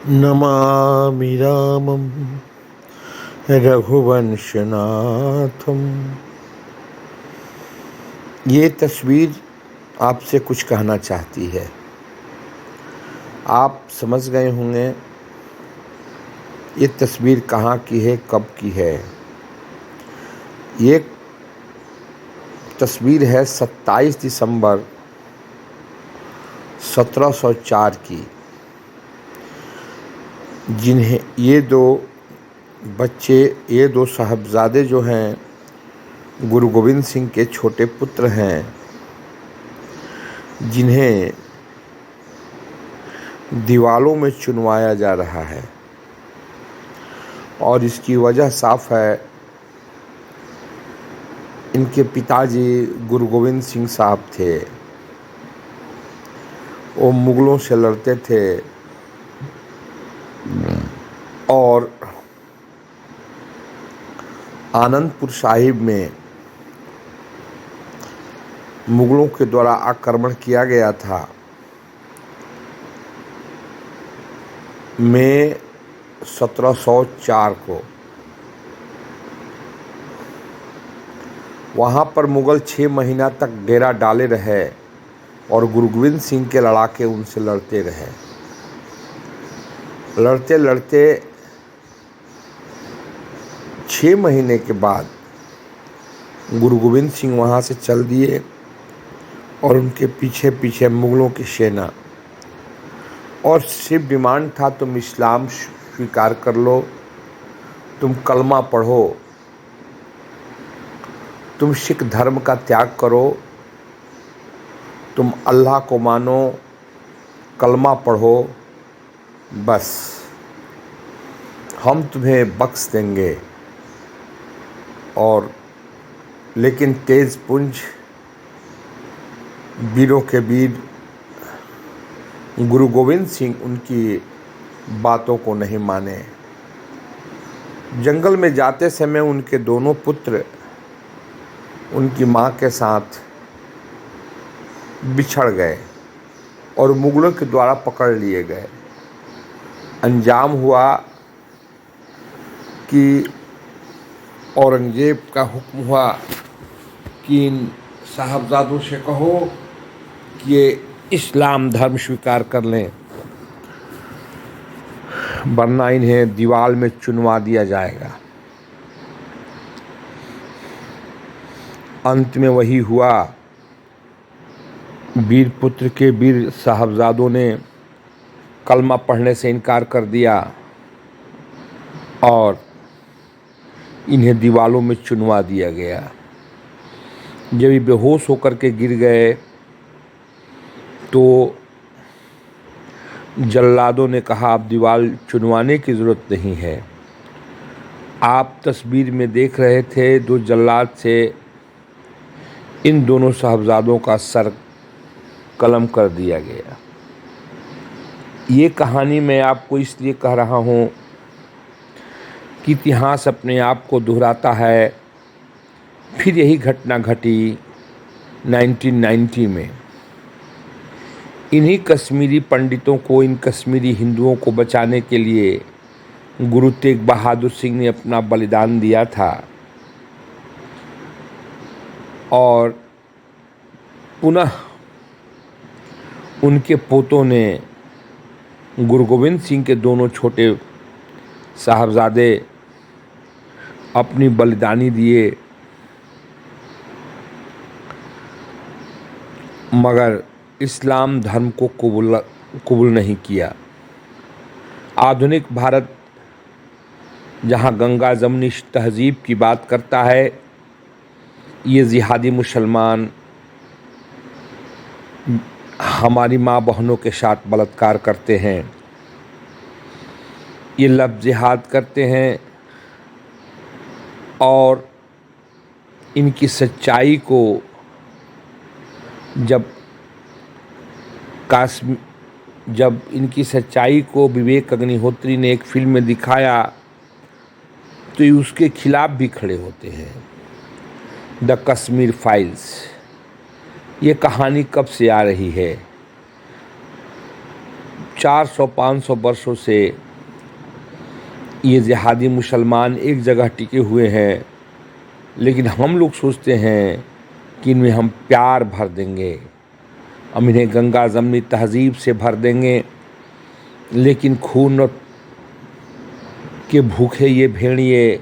नमामि रामं रघुवंशनाथम। ये तस्वीर आपसे कुछ कहना चाहती है। आप समझ गए होंगे ये तस्वीर कहाँ की है, कब की है। ये तस्वीर है 27 दिसंबर 1704 की, जिन्हें ये दो साहबजादे जो हैं गुरु गोविंद सिंह के छोटे पुत्र हैं, जिन्हें दीवालों में चुनवाया जा रहा है। और इसकी वजह साफ है, इनके पिताजी गुरु गोविंद सिंह साहब थे। वो मुगलों से लड़ते थे और आनंदपुर साहिब में मुगलों के द्वारा आक्रमण किया गया था। मई 1704 को वहाँ पर मुगल 6 महीना तक डेरा डाले रहे और गुरु गोविंद सिंह के लड़ाके उनसे लड़ते रहे। लड़ते लड़ते 6 महीने के बाद गुरु गोविंद सिंह वहाँ से चल दिए और उनके पीछे पीछे मुगलों की सेना। और सिर्फ डिमांड था, तुम इस्लाम स्वीकार कर लो, तुम कलमा पढ़ो, तुम सिख धर्म का त्याग करो, तुम अल्लाह को मानो, कलमा पढ़ो, बस हम तुम्हें बख्श देंगे। और लेकिन तेज पुंज वीरों के वीर गुरु गोविंद सिंह उनकी बातों को नहीं माने। जंगल में जाते समय उनके दोनों पुत्र उनकी माँ के साथ बिछड़ गए और मुगलों के द्वारा पकड़ लिए गए। अंजाम हुआ कि औरंगजेब का हुक्म हुआ कि इन साहबजादों से कहो कि ये इस्लाम धर्म स्वीकार कर लें, वरना इन्हें दीवाल में चुनवा दिया जाएगा। अंत में वही हुआ। वीर पुत्र के वीर साहबजादों ने कलमा पढ़ने से इनकार कर दिया और इन्हें दीवालों में चुनवा दिया गया। जब ये बेहोश होकर के गिर गए तो जल्लादों ने कहा, अब दीवाल चुनवाने की ज़रूरत नहीं है। आप तस्वीर में देख रहे थे, दो जल्लाद से इन दोनों साहबजादों का सर कलम कर दिया गया। ये कहानी मैं आपको इसलिए कह रहा हूँ कि इतिहास अपने आप को दोहराता है। फिर यही घटना घटी 1990 में। इन्हीं कश्मीरी पंडितों को, इन कश्मीरी हिंदुओं को बचाने के लिए गुरु तेग बहादुर सिंह ने अपना बलिदान दिया था। और पुनः उनके पोतों ने गुरु गोविंद सिंह के दोनों छोटे साहबजादे अपनी बलिदानी दिए, मगर इस्लाम धर्म को कबूल नहीं किया। आधुनिक भारत जहाँ गंगा जमनी तहजीब की बात करता है, ये जिहादी मुसलमान हमारी माँ बहनों के साथ बलात्कार करते हैं, ये लफ्ज़ जिहाद करते हैं और इनकी सच्चाई को जब इनकी सच्चाई को विवेक अग्निहोत्री ने एक फिल्म में दिखाया तो ये उसके खिलाफ भी खड़े होते हैं। द कश्मीर फाइल्स, ये कहानी कब से आ रही है? 400-500 वर्षों से ये जिहादी मुसलमान एक जगह टिके हुए हैं, लेकिन हम लोग सोचते हैं कि इनमें हम प्यार भर देंगे, हम इन्हें गंगा जमनी तहजीब से भर देंगे, लेकिन खून के भूखे ये भेड़िए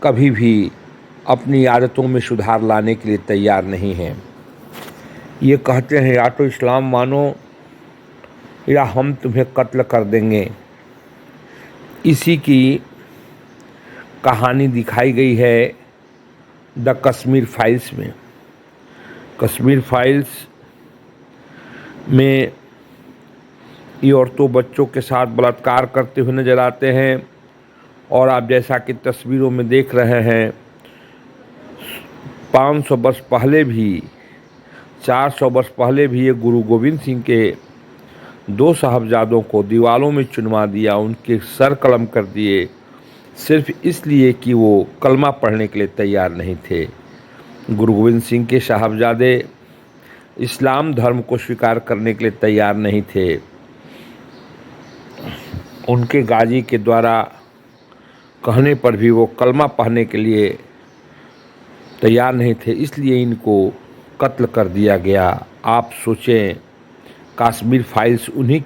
कभी भी अपनी आदतों में सुधार लाने के लिए तैयार नहीं हैं। ये कहते हैं या तो इस्लाम मानो या हम तुम्हें कत्ल कर देंगे। इसी की कहानी दिखाई गई है द कश्मीर फाइल्स में। कश्मीर फाइल्स में ये औरतों बच्चों के साथ बलात्कार करते हुए नजर आते हैं, और आप जैसा कि तस्वीरों में देख रहे हैं 500 वर्ष पहले भी 400 वर्ष पहले भी ये गुरु गोविंद सिंह के 2 साहबजादों को दीवारों में चुनवा दिया, उनके सर कलम कर दिए, सिर्फ इसलिए कि वो कलमा पढ़ने के लिए तैयार नहीं थे। गुरु गोविंद सिंह के साहबजादे इस्लाम धर्म को स्वीकार करने के लिए तैयार नहीं थे। उनके गाजी के द्वारा कहने पर भी वो कलमा पढ़ने के लिए तैयार नहीं थे, इसलिए इनको कत्ल कर दिया गया। आप सोचें, कश्मीर फाइल्स उन्हीं की